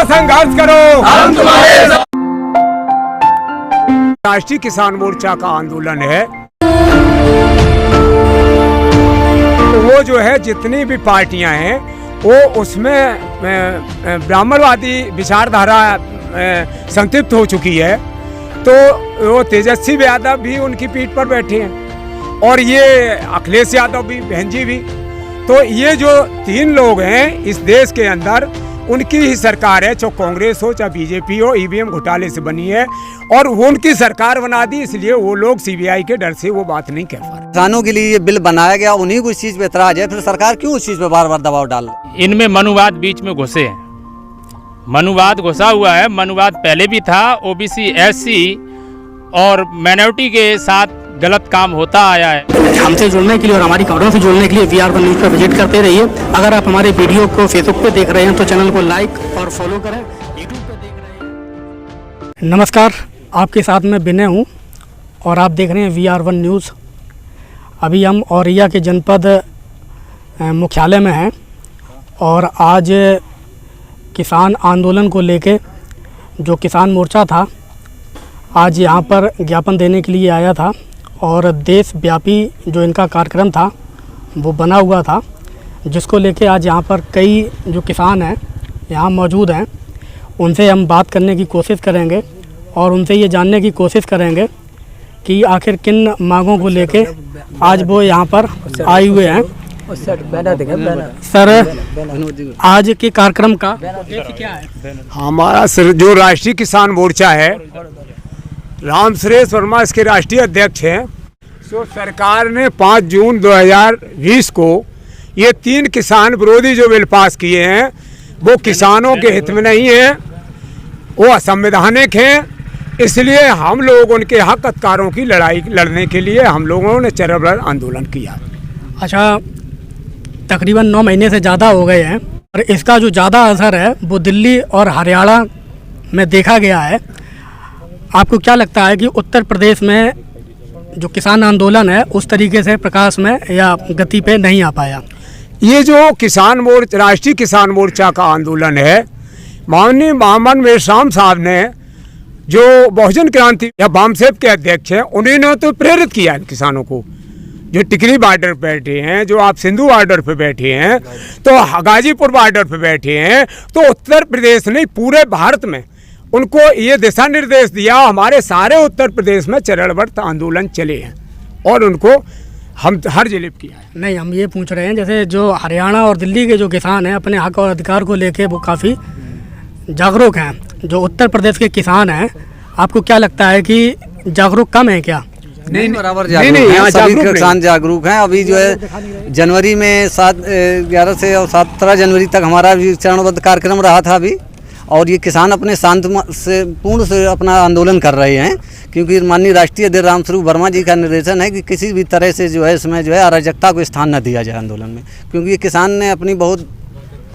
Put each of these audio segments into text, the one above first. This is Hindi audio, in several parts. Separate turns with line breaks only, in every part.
संघर्ष करो,
हम तुम्हारे साथ।
राष्ट्रीय किसान मोर्चा का आंदोलन है। वो जो है जितनी भी पार्टियां हैं वो उसमें ब्राह्मणवादी विचारधारा संतृप्त हो चुकी है। तो वो तेजस्वी यादव भी उनकी पीठ पर बैठे हैं और ये अखिलेश यादव भी, बहन जी भी। तो ये जो तीन लोग हैं इस देश के अंदर, उनकी ही सरकार है, चाहे कांग्रेस हो चाहे बीजेपी हो, ईवीएम घोटाले से बनी है और वो उनकी सरकार बना दी, इसलिए वो लोग सीबीआई के डर से वो बात नहीं कह पा रहे।
किसानों के लिए ये बिल बनाया गया, उन्हीं को इस चीज पे एतराज है, फिर सरकार क्यों उस चीज पे बार बार दबाव डाल रही है?
इनमें मनुवाद बीच में घुसे हैं, मनुवाद घुसा हुआ है। मनुवाद पहले भी था, ओबीसी, एससी और माइनॉरिटी के साथ गलत काम होता आया है।
हमसे जुड़ने के लिए और हमारी खबरों से जुड़ने के लिए VR1 न्यूज़ पर विजिट करते रहिए। अगर आप हमारे वीडियो को फेसबुक पे देख रहे हैं तो चैनल को लाइक और फॉलो करें। यूट्यूब पे देख रहे हैं। नमस्कार, आपके साथ मैं विनय हूँ और आप देख रहे हैं VR1 न्यूज़। अभी हम औरैया के जनपद मुख्यालय में हैं और आज किसान आंदोलन को लेके जो किसान मोर्चा था आज यहाँ पर ज्ञापन देने के लिए आया था और देशव्यापी जो इनका कार्यक्रम था वो बना हुआ था, जिसको लेके आज यहाँ पर कई जो किसान हैं यहाँ मौजूद हैं, उनसे हम बात करने की कोशिश करेंगे और उनसे ये जानने की कोशिश करेंगे कि आखिर किन मांगों को लेके आज वो यहाँ पर आए हुए हैं। सर, आज के कार्यक्रम का उद्देश्य क्या है?
हमारा जो राष्ट्रीय किसान मोर्चा है, राम सुरेश वर्मा इसके राष्ट्रीय अध्यक्ष हैं। तो सरकार ने 5 जून 2020 को ये 3 किसान विरोधी जो बिल पास किए हैं वो किसानों के हित में नहीं है, वो असंवैधानिक हैं। इसलिए हम लोग उनके हक अधिकारों की लड़ाई लड़ने के लिए हम लोगों ने चरमरा आंदोलन किया।
अच्छा, तकरीबन 9 महीने से ज़्यादा हो गए हैं और इसका जो ज़्यादा असर है वो दिल्ली और हरियाणा में देखा गया है। आपको क्या लगता है कि उत्तर प्रदेश में जो किसान आंदोलन है उस तरीके से प्रकाश में या गति पे नहीं आ पाया?
ये जो किसान मोर्चा, राष्ट्रीय किसान मोर्चा का आंदोलन है, माननीय मोहम्मद मेश्राम साहब ने जो बहुजन क्रांति या वामसेप के अध्यक्ष हैं, उन्होंने तो प्रेरित किया इन किसानों को। जो टिकरी बॉर्डर पे बैठे हैं, जो आप सिंधु बॉर्डर पे बैठे हैं, तो गाजीपुर बॉर्डर पे बैठे हैं, तो उत्तर प्रदेश नहीं पूरे भारत में उनको ये दिशा निर्देश दिया। हमारे सारे उत्तर प्रदेश में चरणबद्ध आंदोलन चले हैं और उनको हम हर जिले किया है।
नहीं, हम ये पूछ रहे हैं जैसे जो हरियाणा और दिल्ली के जो किसान हैं अपने हक और अधिकार को लेके वो काफ़ी जागरूक हैं, जो उत्तर प्रदेश के किसान हैं, आपको क्या लगता है कि जागरूक कम है क्या?
नहीं, बराबर जागरूक हैं, सभी किसान जागरूक हैं। अभी जो है जनवरी में 11 से और 17 जनवरी तक हमारा भी चरणबद्ध कार्यक्रम रहा था अभी, और ये किसान अपने शांत से पूर्ण से अपना आंदोलन कर रहे हैं, क्योंकि माननीय राष्ट्रीय अध्यक्ष राम स्वरूप वर्मा जी का निर्देशन है कि किसी भी तरह से जो है इसमें जो है अराजकता को स्थान न दिया जाए आंदोलन में, क्योंकि ये किसान ने अपनी बहुत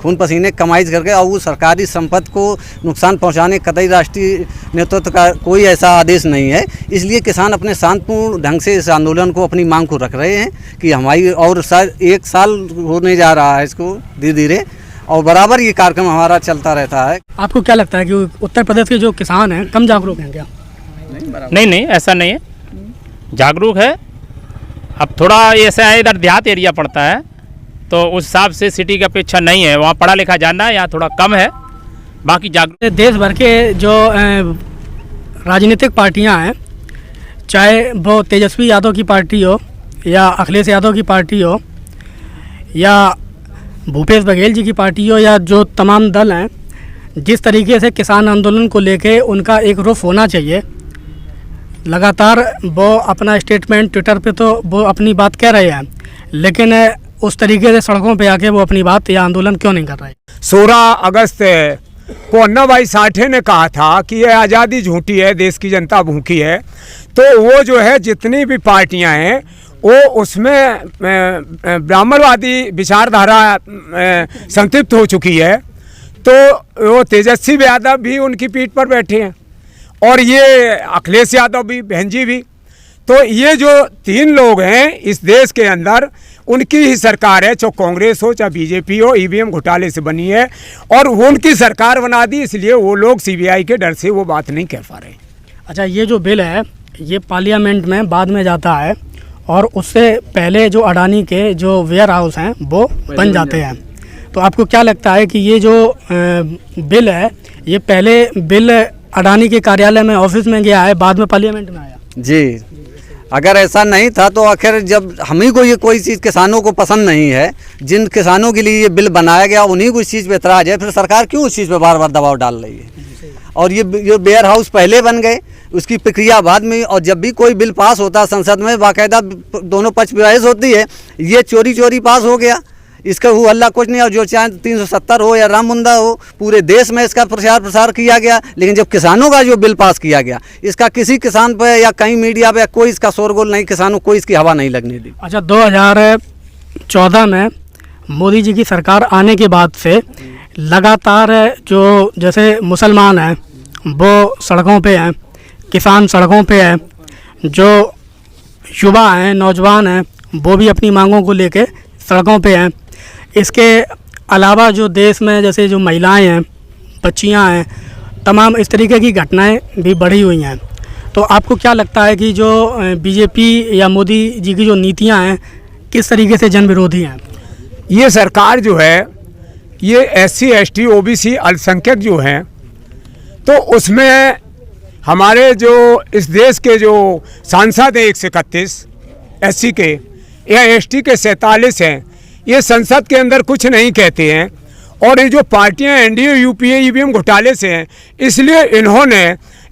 खून पसीने कमाई करके और वो सरकारी संपत्ति को नुकसान पहुंचाने कतई राष्ट्रीय नेतृत्व का कोई ऐसा आदेश नहीं है। इसलिए किसान अपने शांतपूर्ण ढंग से इस आंदोलन को, अपनी मांग को रख रहे हैं कि हमारी, और 1 साल होने जा रहा है इसको धीरे धीरे, और बराबर ये कार्यक्रम हमारा चलता रहता है।
आपको क्या लगता है कि उत्तर प्रदेश के जो किसान हैं कम जागरूक हैं क्या?
नहीं, ऐसा नहीं है, जागरूक है। अब थोड़ा ऐसा है, इधर देहात एरिया पड़ता है तो उस हिसाब से सिटी की अपेक्षा नहीं है, वहाँ पढ़ा लिखा जाना है, यहाँ थोड़ा कम है। बाकी जागरूक
देश भर के जो राजनीतिक पार्टियां हैं, चाहे वो तेजस्वी यादव की पार्टी हो या अखिलेश यादव की पार्टी हो या भूपेश बघेल जी की पार्टी हो या जो तमाम दल हैं, जिस तरीके से किसान आंदोलन को लेके उनका एक रुख होना चाहिए। लगातार वो अपना स्टेटमेंट ट्विटर पे तो वो अपनी बात कह रहे हैं, लेकिन उस तरीके से सड़कों पे आके वो अपनी बात या आंदोलन क्यों नहीं कर रहे?
16 अगस्त को अन्ना भाई साठे ने कहा था कि ये आज़ादी झूठी है, देश की जनता भूखी है। तो वो जो है जितनी भी पार्टियां हैं वो उसमें ब्राह्मणवादी विचारधारा संतृप्त हो चुकी है। तो वो तेजस्वी यादव भी उनकी पीठ पर बैठे हैं और ये अखिलेश यादव भी, बहन जी भी। तो ये जो 3 लोग हैं इस देश के अंदर, उनकी ही सरकार है, चाहे कांग्रेस हो चाहे बीजेपी हो, ईवीएम घोटाले से बनी है और वो उनकी सरकार बना दी, इसलिए वो लोग सीबीआई के डर से वो बात नहीं कह पा रहे।
अच्छा, ये जो बिल है ये पार्लियामेंट में बाद में जाता है और उससे पहले जो अडानी के जो वेयर हाउस हैं वो बन जाते हैं। तो आपको क्या लगता है कि ये जो बिल है ये पहले बिल अडानी के कार्यालय में ऑफिस में गया है, बाद में पार्लियामेंट में आया?
जी, अगर ऐसा नहीं था तो आखिर जब हम ही को ये कोई चीज़ किसानों को पसंद नहीं है, जिन किसानों के लिए ये बिल बनाया गया उन्हीं को इस चीज़ पे एतराज़ है, फिर सरकार क्यों उस चीज़ पे बार बार दबाव डाल रही है? और ये वेयर हाउस पहले बन गए, उसकी प्रक्रिया बाद में, और जब भी कोई बिल पास होता है संसद में बाकायदा दोनों पक्ष बहस होती है, ये चोरी चोरी पास हो गया, इसका वो अल्लाह कुछ नहीं। और जो चाहे 370 हो या राम मुंडा हो, पूरे देश में इसका प्रचार प्रसार किया गया, लेकिन जब किसानों का जो बिल पास किया गया इसका किसी किसान पे या कहीं मीडिया पे कोई इसका शोरगुल नहीं, किसानों को इसकी हवा नहीं लगने दी।
अच्छा, 2014 में मोदी जी की सरकार आने के बाद से लगातार जो जैसे मुसलमान हैं वो सड़कों पे हैं, किसान सड़कों पे हैं, जो युवा हैं, नौजवान हैं, वो भी अपनी मांगों को लेके सड़कों पे हैं। इसके अलावा जो देश में जैसे जो महिलाएं हैं, बच्चियां हैं, तमाम इस तरीके की घटनाएं भी बढ़ी हुई हैं। तो आपको क्या लगता है कि जो बीजेपी या मोदी जी की जो नीतियां हैं किस तरीके से जन विरोधी हैं?
ये सरकार जो है ये SC ST OBC अल्पसंख्यक जो हैं, तो उसमें हमारे जो इस देश के जो सांसद हैं 131 SC के या ST के 47 हैं, ये संसद के अंदर कुछ नहीं कहते हैं। और ये जो पार्टियां NDA UPA EVM घोटाले से हैं, इसलिए इन्होंने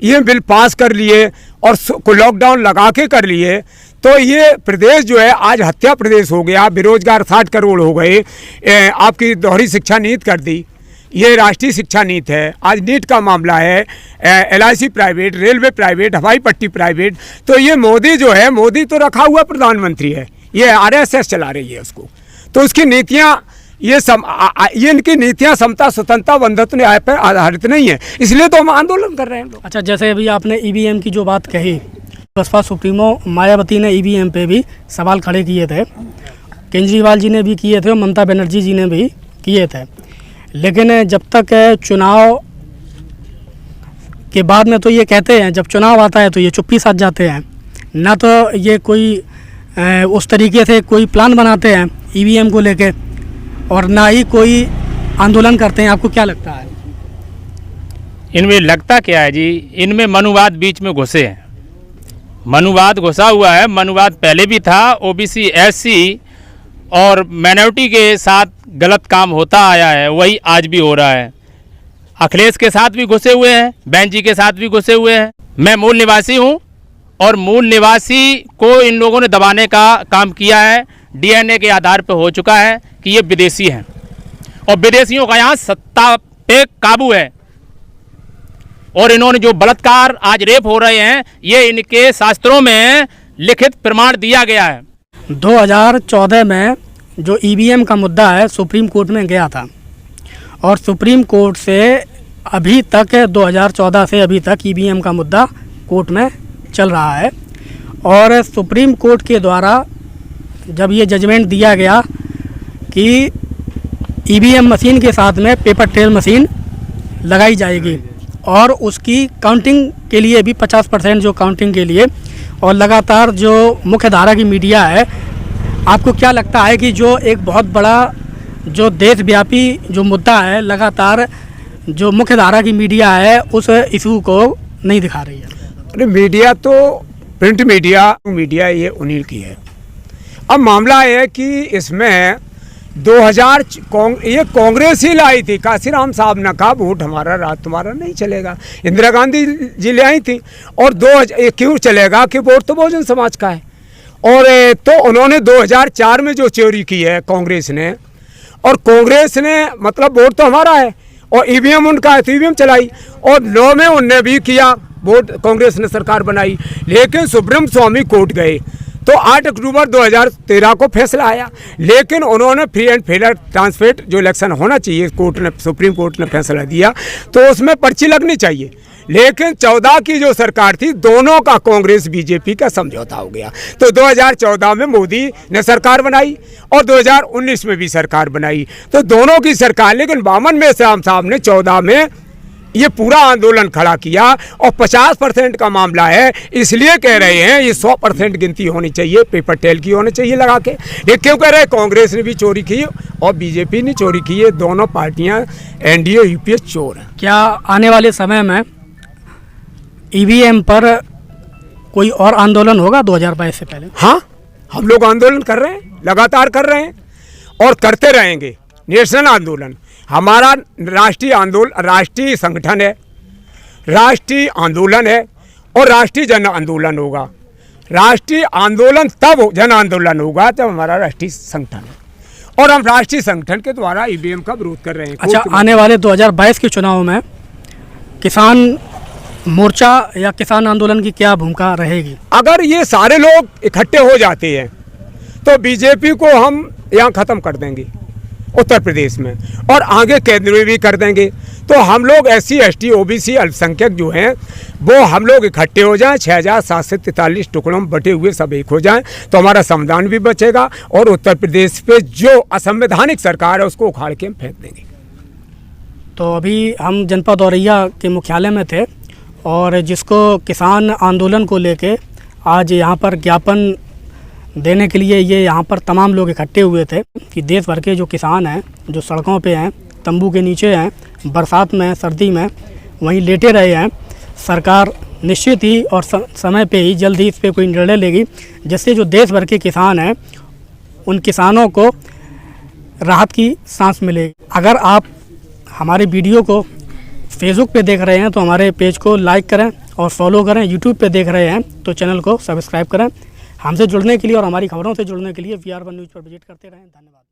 ये बिल पास कर लिए और लॉकडाउन लगा के कर लिए। तो ये प्रदेश जो है आज हत्या प्रदेश हो गया, बेरोजगार 60 करोड़ हो गए, आपकी दोहरी शिक्षा नीति कर दी, ये राष्ट्रीय शिक्षा नीति है। आज नीट का मामला है, LIC प्राइवेट, रेलवे प्राइवेट, हवाई पट्टी प्राइवेट। तो ये मोदी जो है, मोदी तो रखा हुआ प्रधानमंत्री है, ये RSS चला रही है उसको। तो उसकी नीतियाँ ये इनकी नीतियाँ समता स्वतंत्रता बंधुत्व न्याय पर आधारित नहीं है, इसलिए तो हम आंदोलन कर रहे हैं लोग।
अच्छा, जैसे अभी आपने EVM की जो बात कही, बसपा सुप्रीमो मायावती ने EVM पे भी सवाल खड़े किए थे, केजरीवाल जी ने भी किए थे और ममता बनर्जी जी ने भी किए थे। लेकिन जब तक चुनाव के बाद में तो ये कहते हैं, जब चुनाव आता है तो ये चुप्पी साध जाते हैं, ना तो ये कोई उस तरीके से कोई प्लान बनाते हैं EVM को लेके और ना ही कोई आंदोलन करते हैं। आपको क्या लगता है?
इनमें लगता क्या है जी, इनमें मनुवाद बीच में घुसे हैं, मनुवाद घुसा हुआ है। मनुवाद पहले भी था, OBC SC और माइनॉरिटी के साथ गलत काम होता आया है, वही आज भी हो रहा है। अखिलेश के साथ भी घुसे हुए हैं, बहन जी के साथ भी घुसे हुए हैं। मैं मूल निवासी हूं और मूल निवासी को इन लोगों ने दबाने का काम किया है। DNA के आधार पर हो चुका है कि ये विदेशी हैं और विदेशियों का यहाँ सत्ता पे काबू है। और इन्होंने जो बलात्कार आज रेप हो रहे हैं, ये इनके शास्त्रों में लिखित प्रमाण दिया गया है।
2014 में जो EVM का मुद्दा है सुप्रीम कोर्ट में गया था और सुप्रीम कोर्ट से अभी तक 2014 से अभी तक EVM का मुद्दा कोर्ट में चल रहा है। और सुप्रीम कोर्ट के द्वारा जब ये जजमेंट दिया गया कि EVM मशीन के साथ में पेपर ट्रेल मशीन लगाई जाएगी और उसकी काउंटिंग के लिए भी 50% जो काउंटिंग के लिए, और लगातार जो मुख्य धारा की मीडिया है, आपको क्या लगता है कि जो एक बहुत बड़ा जो देशव्यापी जो मुद्दा है, लगातार जो मुख्य धारा की मीडिया है उस इशू को नहीं दिखा रही है?
अरे मीडिया तो प्रिंट मीडिया ये उन्हीं की है। अब मामला है कि इसमें 2000 ये कांग्रेस ही लाई थी, काशीराम साहब ने कहा वोट हमारा रात तुम्हारा नहीं चलेगा, इंदिरा गांधी जी ले आई थी। और 2000 क्यों चलेगा कि वोट तो बहुजन समाज का है। और तो उन्होंने 2004 में जो चोरी की है कांग्रेस ने, और कांग्रेस ने मतलब वोट तो हमारा है और EVM उनका है, तो EVM चलाई। और 9 में उनने भी किया, वोट कांग्रेस ने सरकार बनाई। लेकिन सुप्रीम स्वामी कोर्ट गए तो 8 अक्टूबर 2013 को फैसला आया, लेकिन उन्होंने फ्री एंड फेयर ट्रांसपेरेंट जो इलेक्शन होना चाहिए, कोर्ट ने, सुप्रीम कोर्ट ने फैसला दिया, तो उसमें पर्ची लगनी चाहिए। लेकिन 14 की जो सरकार थी, दोनों का कांग्रेस बीजेपी का समझौता हो गया। तो 2014 में मोदी ने सरकार बनाई और 2019 में भी सरकार बनाई, तो दोनों की सरकार। लेकिन 52 में श्याम साहब ने 14 में ये पूरा आंदोलन खड़ा किया और 50% का मामला है, इसलिए कह रहे हैं ये 100% गिनती होनी चाहिए, पेपर टेल की होनी चाहिए लगा के। ये क्यों कह रहे हैं? कांग्रेस ने भी चोरी की और बीजेपी ने चोरी की है, दोनों पार्टियां एनडीए यूपीए चोर हैं।
क्या आने वाले समय में ईवीएम पर कोई और आंदोलन होगा 2022 से पहले?
हाँ, हम लोग आंदोलन कर रहे हैं, लगातार कर रहे हैं और करते रहेंगे। नेशनल आंदोलन हमारा राष्ट्रीय आंदोलन, राष्ट्रीय संगठन है, राष्ट्रीय आंदोलन है और राष्ट्रीय जन आंदोलन होगा। राष्ट्रीय आंदोलन तब जन आंदोलन होगा जब हमारा राष्ट्रीय संगठन है, और हम राष्ट्रीय संगठन के द्वारा ईवीएम का विरोध कर रहे हैं।
अच्छा, आने वाले 2022 के चुनाव में किसान मोर्चा या किसान आंदोलन की क्या भूमिका रहेगी?
अगर ये सारे लोग इकट्ठे हो जाते हैं तो बीजेपी को हम यहाँ ख़त्म कर देंगे उत्तर प्रदेश में, और आगे केंद्र में भी कर देंगे। तो हम लोग SC ST OBC अल्पसंख्यक जो हैं वो हम लोग इकट्ठे हो जाएं, 6743 टुकड़ों में बटे हुए सब एक हो जाएं, तो हमारा संविधान भी बचेगा और उत्तर प्रदेश पे जो असंवैधानिक सरकार है उसको उखाड़ के हम फेंक देंगे।
तो अभी हम जनपद औरैया के मुख्यालय में थे और जिसको किसान आंदोलन को लेके आज यहाँ पर ज्ञापन देने के लिए ये यहाँ पर तमाम लोग इकट्ठे हुए थे कि देश भर के जो किसान हैं, जो सड़कों पे हैं, तंबू के नीचे हैं, बरसात में, सर्दी में वहीं लेटे रहे हैं, सरकार निश्चित ही और समय पे ही जल्द ही इस पर कोई निर्णय लेगी जिससे जो देश भर के किसान हैं उन किसानों को राहत की सांस मिलेगी। अगर आप हमारे वीडियो को फेसबुक पे देख रहे हैं तो हमारे पेज को लाइक करें और फॉलो करें। यूट्यूब पे देख रहे हैं तो चैनल को सब्सक्राइब करें। हमसे जुड़ने के लिए और हमारी खबरों से जुड़ने के लिए VR1 न्यूज़ पर विजिट करते रहें। धन्यवाद।